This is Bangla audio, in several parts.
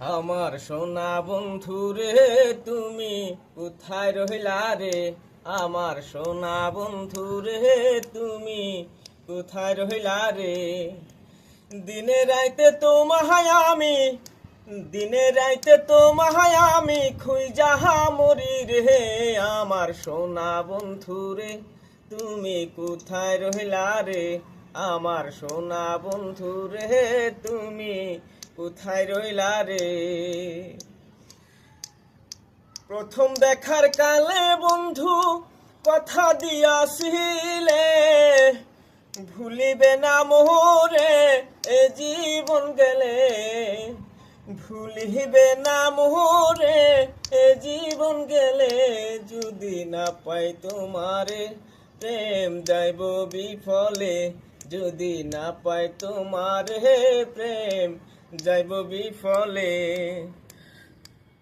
আমার সোনা বন্ধু রে, তুমি কোথায় রহিলা রে? আমার সোনা বন্ধু রে, তুমি কোথায় রহিলা রে? দিনে রাইতে তোমায় আমি, দিনে রাইতে তোমায় আমি খুঁজা মরি রে। আমার সোনা বন্ধু রে, তুমি কোথায় রহিলা রে? আমার সোনা বন্ধু রে, তুমি কোথায় রইলা রে? প্রথম দেখার কালে বন্ধু কথা দিয়াছিলে, ভুলিবে না মোরে এ জীবন গেলে। ভুলিবে না মোরে এ জীবন গেলে, যদি না পাই তোমারে প্রেম যাইব বিফলে। যদি না পাই তোমারে প্রেম যাইব বিফলে।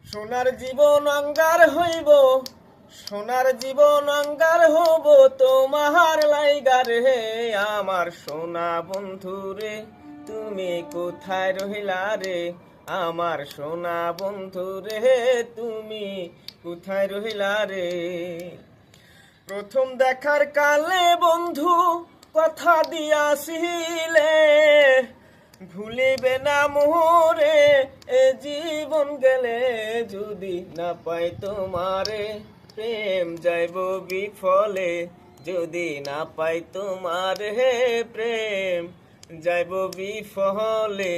সোনার জীবন অঙ্গার হইব, সোনার জীবন অঙ্গার হব তোমার লাইগার হে। আমার সোনা বন্ধু রে, তুমি কোথায় রহিলা রে? আমার সোনা বন্ধু রে, তুমি কোথায় রহিলা রে? প্রথম দেখার কালে বন্ধু কথা দিয়াছিলে, ভুলিবে না মোরে এ জীবন গেলে। যদি না পাই তোমারে প্রেম যাইব বিফলে। যদি না পাই তোমারে প্রেম যাইব বিফলে।